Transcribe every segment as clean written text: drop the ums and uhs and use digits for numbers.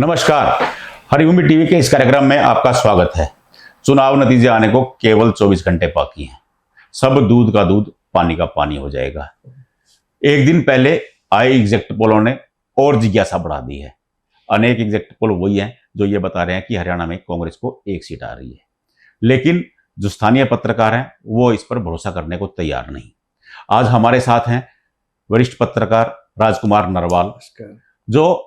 नमस्कार। हरिभूमि टीवी के इस कार्यक्रम में आपका स्वागत है। चुनाव नतीजे आने को केवल 24 घंटे बाकी हैं। सब दूध का दूध, पानी का पानी हो जाएगा। एक दिन पहले आए एग्जिट पोलों ने और जिज्ञासा बढ़ा दी है। अनेक एग्जिट पोल वही हैं जो ये बता रहे हैं कि हरियाणा में कांग्रेस को एक सीट आ रही है, लेकिन जो स्थानीय पत्रकार हैं वो इस पर भरोसा करने को तैयार नहीं। आज हमारे साथ हैं वरिष्ठ पत्रकार राजकुमार नरवाल, जो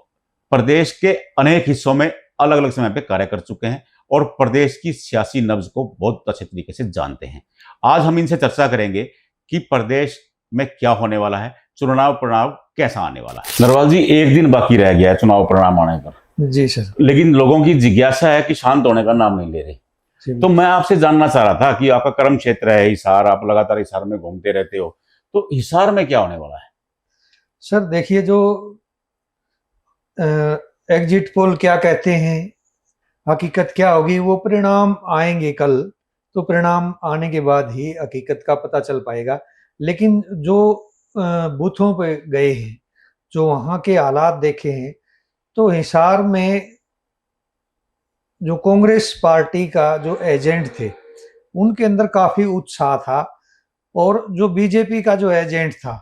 प्रदेश के अनेक हिस्सों में अलग अलग समय पे कार्य कर चुके हैं और प्रदेश की सियासी नब्ज को बहुत अच्छे तरीके से जानते हैं। आज हम इनसे चर्चा करेंगे कि प्रदेश में क्या होने वाला है, चुनाव परिणाम कैसा आने वाला है। नरवाल जी, एक दिन बाकी रह गया है चुनाव परिणाम आने पर। जी सर। लेकिन लोगों की जिज्ञासा है कि शांत होने का नाम नहीं ले रहे। तो मैं आपसे जानना चाह रहा था कि आपका कर्म क्षेत्र है हिसार, आप लगातार हिसार में घूमते रहते हो, तो हिसार में क्या होने वाला है? सर देखिए, जो एग्जिट पोल क्या कहते हैं, हकीकत क्या होगी, वो परिणाम आएंगे कल। तो परिणाम आने के बाद ही हकीकत का पता चल पाएगा। लेकिन जो बूथों पे गए हैं, जो वहाँ के हालात देखे हैं, तो हिसार में जो कांग्रेस पार्टी का जो एजेंट थे उनके अंदर काफी उत्साह था, और जो बीजेपी का जो एजेंट था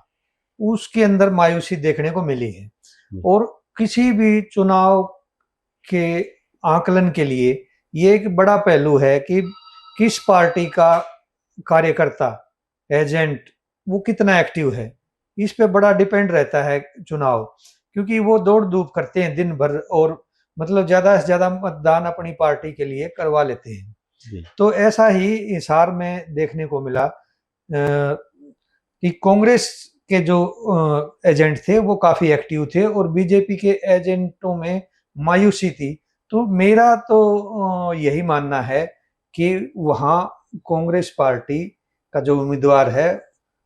उसके अंदर मायूसी देखने को मिली है। और किसी भी चुनाव के आकलन के लिए ये एक बड़ा पहलू है कि किस पार्टी का कार्यकर्ता, एजेंट, वो कितना एक्टिव है। इस पे बड़ा डिपेंड रहता है चुनाव, क्योंकि वो दौड़ धूप करते हैं दिन भर और मतलब ज्यादा से ज्यादा मतदान अपनी पार्टी के लिए करवा लेते हैं। तो ऐसा ही हिसार में देखने को मिला कि कांग्रेस के जो एजेंट थे वो काफी एक्टिव थे और बीजेपी के एजेंटों में मायूसी थी। तो मेरा तो यही मानना है कि वहाँ कांग्रेस पार्टी का जो उम्मीदवार है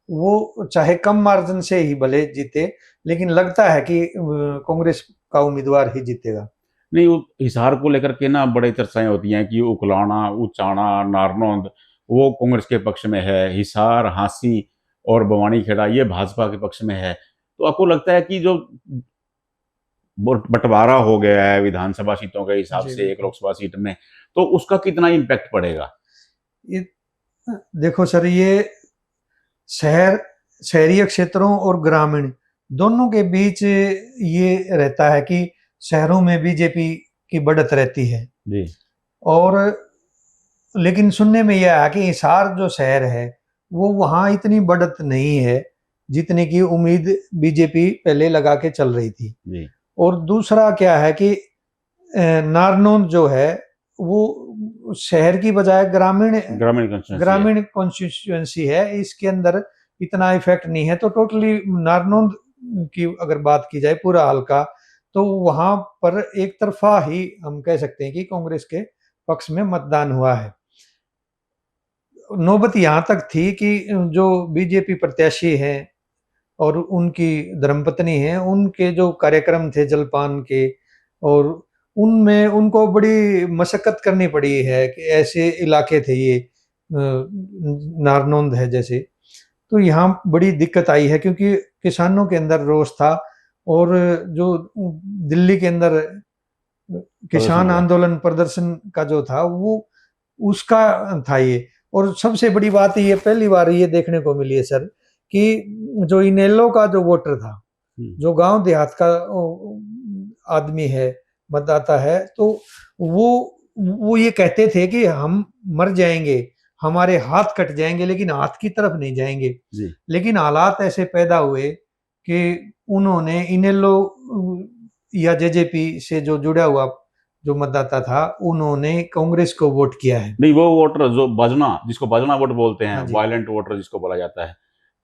वो चाहे कम मार्जिन से ही भले जीते, लेकिन लगता है कि कांग्रेस का उम्मीदवार ही जीतेगा। नहीं, वो हिसार को लेकर के ना बड़ी चर्चाएं होती हैं कि उकलाना, उचाना, नारनौंद वो कांग्रेस के पक्ष में है, हिसार, हांसी और बवानीखेड़ा ये भाजपा के पक्ष में है। तो आपको लगता है कि जो बंटवारा हो गया है विधानसभा सीटों के हिसाब से एक लोकसभा सीट में, तो उसका कितना इम्पैक्ट पड़ेगा? ये देखो सर, ये शहरी क्षेत्रों और ग्रामीण दोनों के बीच ये रहता है कि शहरों में बीजेपी की बढ़त रहती है जी। और लेकिन सुनने में यह आया कि हिसार जो शहर है वो वहाँ इतनी बढ़त नहीं है जितने की उम्मीद बीजेपी पहले लगा के चल रही थी जी। और दूसरा क्या है कि नारनौंद जो है वो शहर की बजाय ग्रामीण कॉन्स्टिट्यूएंसी है, इसके अंदर इतना इफेक्ट नहीं है। तो टोटली नारनौंद की अगर बात की जाए पूरा हल्का, तो वहां पर एक तरफा ही हम कह सकते हैं कि कांग्रेस के पक्ष में मतदान हुआ है। नौबत यहाँ तक थी कि जो बीजेपी प्रत्याशी हैं और उनकी धर्मपत्नी हैं, उनके जो कार्यक्रम थे जलपान के, और उनमें उनको बड़ी मशक्कत करनी पड़ी है कि ऐसे इलाके थे ये नारनौंद है जैसे, तो यहाँ बड़ी दिक्कत आई है क्योंकि किसानों के अंदर रोष था और जो दिल्ली के अंदर किसान आंदोलन प्रदर्शन का जो था वो उसका था ये। और सबसे बड़ी बात ये पहली बार ये देखने को मिली है सर कि जो इनेलो का जो वोटर था, जो गांव देहात का आदमी है, मतदाता है, तो वो ये कहते थे कि हम मर जाएंगे, हमारे हाथ कट जाएंगे, लेकिन हाथ की तरफ नहीं जाएंगे। लेकिन हालात ऐसे पैदा हुए कि उन्होंने इनेलो या जेजेपी से जो जुड़ा हुआ जो मतदाता था उन्होंने कांग्रेस को वोट किया है। नहीं, वो वोटर जो बजना, जिसको बजना वोट बोलते हैं, वायलेंट वोटर जिसको बोला जाता है,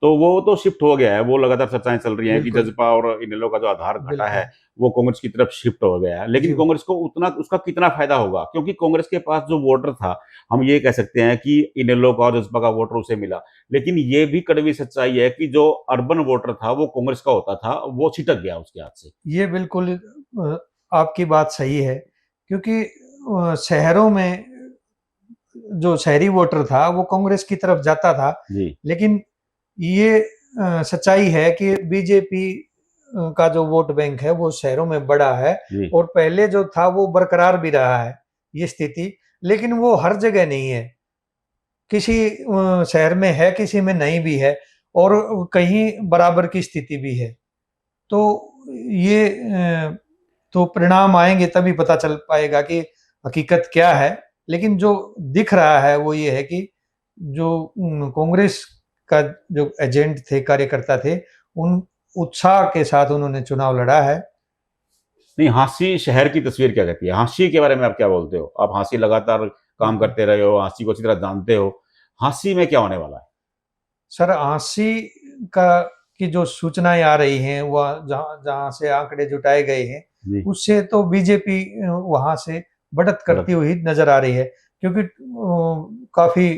तो वो तो शिफ्ट हो गया है। वो लगातार चर्चाएं चल रही हैं कि जजपा और इनेलो का जो आधार घटा है वो कांग्रेस की तरफ शिफ्ट हो गया है। लेकिन कांग्रेस को उतना उसका कितना फायदा होगा, क्योंकि कांग्रेस के पास जो वोटर था, हम ये कह सकते हैं कि इनेलो का और जजपा का वोटर उसे मिला। लेकिन ये भी कड़वी सच्चाई है कि जो अर्बन वोटर था वो कांग्रेस का होता था, वो छिटक गया उसके हाथ से। ये बिल्कुल आपकी बात सही है, क्योंकि शहरों में जो शहरी वोटर था वो कांग्रेस की तरफ जाता था। लेकिन ये सच्चाई है कि बीजेपी का जो वोट बैंक है वो शहरों में बड़ा है, जी और पहले जो था वो बरकरार भी रहा है ये स्थिति, लेकिन वो हर जगह नहीं है। किसी शहर में है, किसी में नहीं भी है, और कहीं बराबर की स्थिति भी है। तो ये तो परिणाम आएंगे तभी पता चल पाएगा कि हकीकत क्या है। लेकिन जो दिख रहा है वो ये है कि जो कांग्रेस का जो एजेंट थे, कार्यकर्ता थे, उन उत्साह के साथ उन्होंने चुनाव लड़ा है। नहीं, हाँसी शहर की तस्वीर क्या कहती है? हाँसी के बारे में आप क्या बोलते हो? आप हाँसी लगातार काम करते रहे हो, हाँसी को अच्छी तरह जानते हो, हाँसी में क्या होने वाला है? सर, आंसी का की जो सूचनाएं आ रही हैं, वह जहां जहां से आंकड़े जुटाए गए हैं, जी उससे तो बीजेपी वहां से बढ़त करती बड़ा- हुई नजर आ रही है, क्योंकि काफी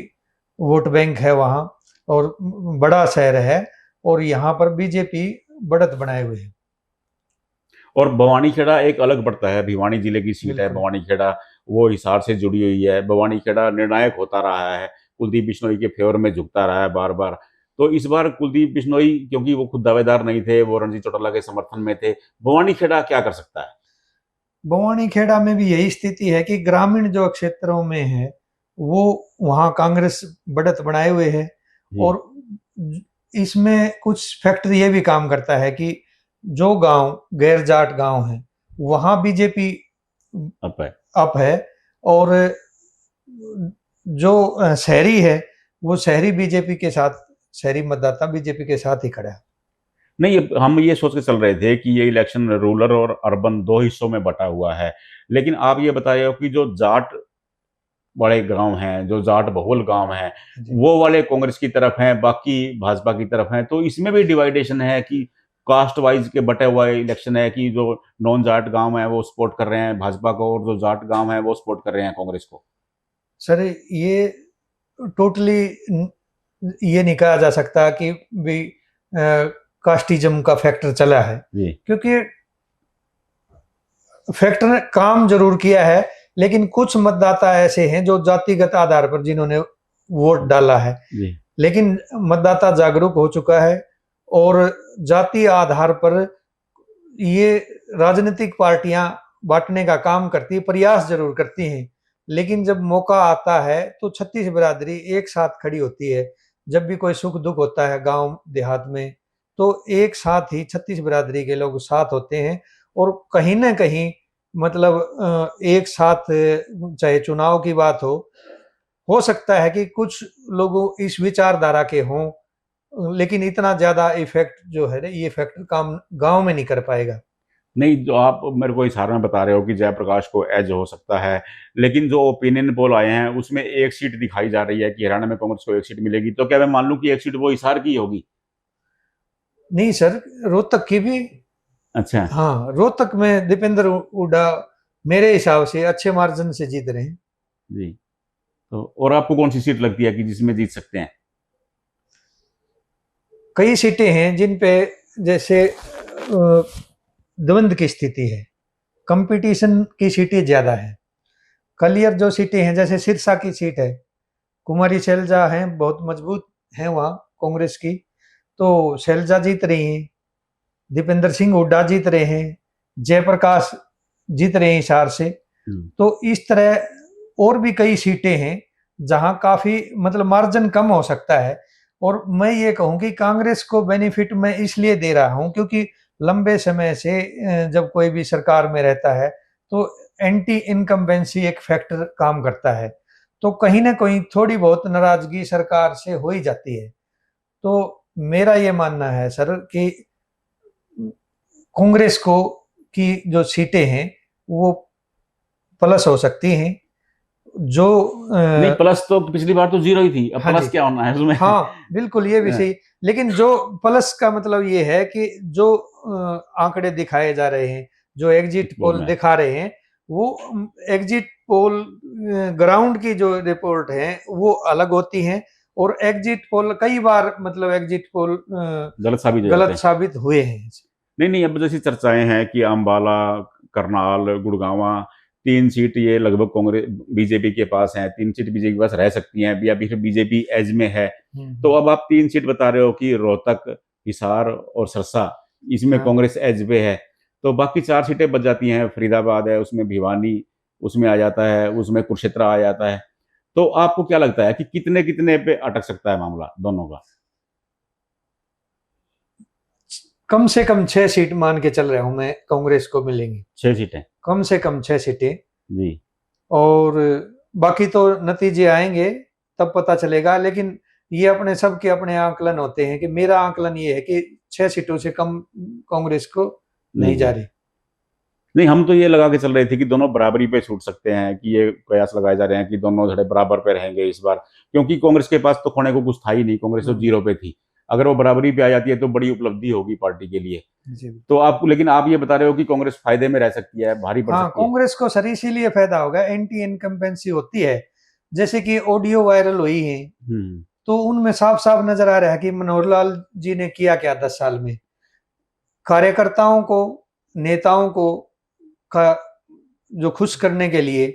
वोट बैंक है वहां, और बड़ा शहर है, और यहाँ पर बीजेपी बढ़त बनाए हुए है। और भवानीखेड़ा एक अलग पड़ता है, भिवानी जिले की सीट है बिल्कुल। भवानीखेड़ा, वो हिसार से जुड़ी हुई है। भवानीखेड़ा निर्णायक होता रहा है, कुलदीप बिश्नोई के फेवर में झुकता रहा है बार बार। तो इस बार कुलदीप बिश्नोई, क्योंकि वो खुद दावेदार नहीं थे, वो रणजीत चौटाला के समर्थन में थे, भवानीखेड़ा क्या कर सकता है? बवानीखेड़ा में भी यही स्थिति है कि ग्रामीण जो क्षेत्रों में है, वो वहाँ कांग्रेस बढ़त बनाए हुए है, जी और इसमें कुछ फैक्टर ये भी काम करता है कि जो गांव गैर जाट गांव है, वहाँ बीजेपी अब है। अप है, और जो शहरी है, वो शहरी बीजेपी के साथ, शहरी मतदाता बीजेपी के साथ ही खड़ा है। नहीं, हम ये सोच के चल रहे थे कि ये इलेक्शन रूरल और अर्बन दो हिस्सों में बटा हुआ है, लेकिन आप ये बता रहे हो कि जो जाट बड़े गांव हैं, जो जाट बहुल गांव हैं, जी। वो वाले कांग्रेस की तरफ हैं, बाकी भाजपा की तरफ हैं। तो इसमें भी डिवाइडेशन है कि कास्ट वाइज के बटे हुआ इलेक्शन है कि जो नॉन जाट गांव है वो सपोर्ट कर रहे हैं भाजपा को, और जो जाट गांव है वो सपोर्ट कर रहे हैं कांग्रेस को। सर, ये टोटली ये नहीं कहा जा सकता कि भी कास्टिज्म का फैक्टर चला है, जी क्योंकि फैक्टर ने काम जरूर किया है, लेकिन कुछ मतदाता ऐसे हैं जो जातिगत आधार पर जिन्होंने वोट डाला है, जी लेकिन मतदाता जागरूक हो चुका है, और जाति आधार पर ये राजनीतिक पार्टियां बांटने का काम करती है, प्रयास जरूर करती हैं, लेकिन जब मौका आता है तो छत्तीस बिरादरी एक साथ खड़ी होती है। जब भी कोई सुख दुख होता है गांव देहात में, तो एक साथ ही छत्तीस बिरादरी के लोग साथ होते हैं, और कहीं ना कहीं मतलब एक साथ, चाहे चुनाव की बात हो सकता है कि कुछ लोगों इस विचारधारा के हों, लेकिन इतना ज्यादा इफेक्ट जो है ये फैक्टर काम गांव में नहीं कर पाएगा। नहीं, जो आप मेरे को इशारे में बता रहे हो कि जयप्रकाश को एज हो सकता है, लेकिन जो ओपिनियन पोल आए हैं उसमें एक सीट दिखाई जा रही है कि हरियाणा में कांग्रेस को एक सीट मिलेगी। तो क्या मैं मान लूं कि एक सीट वो हिसार की होगी? नहीं सर, रोहतक की भी, अच्छा हाँ, रोहतक में दीपेंद्र हुड्डा मेरे हिसाब से अच्छे मार्जिन से जीत रहे हैं। जी। तो और आपको कौन सी सीट लगती है कि जिसमें जीत सकते हैं? कई सीटें हैं जिन पे जैसे द्वंद्व की स्थिति है, कंपटीशन की सीटें ज्यादा है। कलियर जो सीटें हैं, जैसे सिरसा की सीट है, कुमारी शैलजा हैं, बहुत मजबूत हैं वहाँ कांग्रेस की, तो शैलजा जीत रही हैं। दीपेंद्र सिंह हुड्डा जीत रहे हैं, जयप्रकाश जीत रहे हैं हिसार से। तो इस तरह और भी कई सीटें हैं जहां काफी मतलब मार्जिन कम हो सकता है, और मैं ये कहूं कि कांग्रेस को बेनिफिट मैं इसलिए दे रहा हूं क्योंकि लंबे समय से जब कोई भी सरकार में रहता है तो एंटी इनकम्बेंसी एक फैक्टर काम करता है, तो कहीं ना कहीं थोड़ी बहुत नाराजगी सरकार से हो ही जाती है। तो मेरा ये मानना है सर कि कांग्रेस को की जो सीटें हैं वो प्लस हो सकती हैं। जो नहीं, प्लस तो पिछली बार तो जीरो ही थी, अब हाँ प्लस जी, क्या होना है उसमें? हाँ बिल्कुल, ये भी सही। लेकिन जो प्लस का मतलब ये है कि जो आंकड़े दिखाए जा रहे हैं, जो एग्जिट पोल में दिखा रहे हैं, वो एग्जिट पोल ग्राउंड की जो रिपोर्ट है वो अलग होती हैं, और एग्जिट पोल कई बार मतलब एग्जिट पोल गलत साबित हो जाते गलत हैं। साबित हुए हैं। नहीं नहीं, अब जैसी चर्चाएं हैं कि अंबाला, करनाल, गुड़गांवा, 3 सीट ये लगभग कांग्रेस बीजेपी के पास हैं, 3 सीट बीजेपी के पास रह सकती हैं, या फिर बीजेपी एज में है। तो अब आप 3 सीट बता रहे हो कि रोहतक, हिसार और सरसा, इसमें हाँ। कांग्रेस एज पे है, तो बाकी 4 सीटें बच जाती हैं। फरीदाबाद है, उसमें भिवानी उसमें आ जाता है, उसमें कुरुक्षेत्र आ जाता है। तो आपको क्या लगता है कि कितने कितने पे अटक सकता है मामला दोनों का? कम से कम 6 सीट मान के चल रहा हूं मैं, कांग्रेस को मिलेंगी। 6 सीटें। कम से कम 6 सीटें। जी। और बाकी तो नतीजे आएंगे तब पता चलेगा, लेकिन ये अपने सबके अपने आकलन होते हैं कि मेरा आकलन ये है कि 6 सीटों से कम कांग्रेस को नहीं जा रही। नहीं, हम तो ये लगा के चल रहे थे कि दोनों बराबरी पे छूट सकते हैं, कि ये कयास लगाए जा रहे हैं कि दोनों धड़े बराबर पे रहेंगे इस बार, क्योंकि कांग्रेस के पास तो खोने को कुछ था ही नहीं, कांग्रेस तो 0 पे थी। अगर वो बराबरी पे आ जाती है तो बड़ी उपलब्धि होगी पार्टी के लिए। जी। तो आपको, लेकिन आप ये बता रहे हो कि कांग्रेस फायदे में रह सकती है, भारी पड़ हाँ, सकती है। कांग्रेस को सर इसीलिए फायदा होगा, एंटी इनकम्बेंसी होती है। जैसे कि ऑडियो वायरल हुई है, हम्म। तो उनमें साफ साफ नजर आ रहा है कि मनोहर लाल जी ने किया क्या 10 साल में। कार्यकर्ताओं को, नेताओं को का जो खुश करने के लिए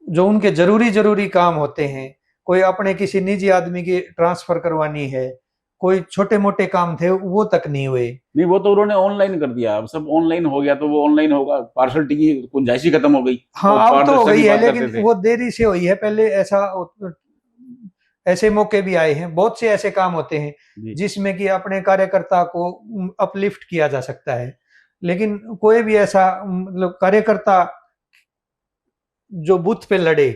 जो उनके जरूरी काम होते हैं, कोई अपने किसी निजी आदमी की ट्रांसफर करवानी है, कोई छोटे मोटे काम थे वो तक नहीं हुए। नहीं, वो तो उन्होंने ऑनलाइन कर दिया, अब सब ऑनलाइन हो गया, तो वो ऑनलाइन होगा, पार्शलिटी की गुंजाइश ही खत्म हो गई। हाँ, वो अब तो हो पारदर्शी गई की है, बात लेकिन करते थे। वो देरी से हुई है। पहले ऐसे मौके भी आए हैं, बहुत से ऐसे काम होते हैं जी। जिसमें कि अपने कार्यकर्ता को अपलिफ्ट किया जा सकता है, लेकिन कोई भी ऐसा मतलब कार्यकर्ता जो बूथ पे लड़े,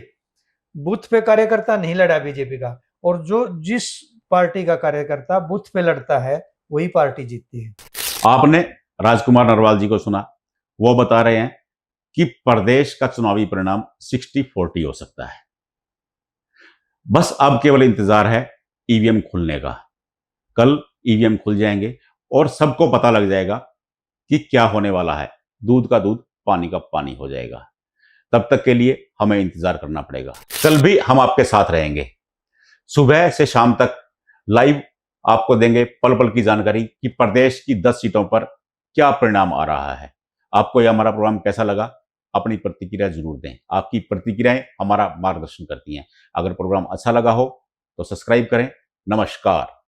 बूथ पे कार्यकर्ता नहीं लड़ा बीजेपी का, और जो जिस पार्टी का कार्यकर्ता बूथ पे लड़ता है वही पार्टी जीतती है। आपने राजकुमार नरवाल जी को सुना, वो बता रहे हैं कि प्रदेश का चुनावी परिणाम 60-40 हो सकता है। बस अब केवल इंतजार है ईवीएम खुलने का। कल ईवीएम खुल जाएंगे और सबको पता लग जाएगा कि क्या होने वाला है। दूध का दूध, पानी का पानी हो जाएगा। तब तक के लिए हमें इंतजार करना पड़ेगा। कल भी हम आपके साथ रहेंगे, सुबह से शाम तक लाइव आपको देंगे पल पल की जानकारी कि प्रदेश की 10 सीटों पर क्या परिणाम आ रहा है। आपको यह हमारा प्रोग्राम कैसा लगा, अपनी प्रतिक्रिया जरूर दें। आपकी प्रतिक्रियाएं हमारा मार्गदर्शन करती हैं। अगर प्रोग्राम अच्छा लगा हो तो सब्सक्राइब करें। नमस्कार।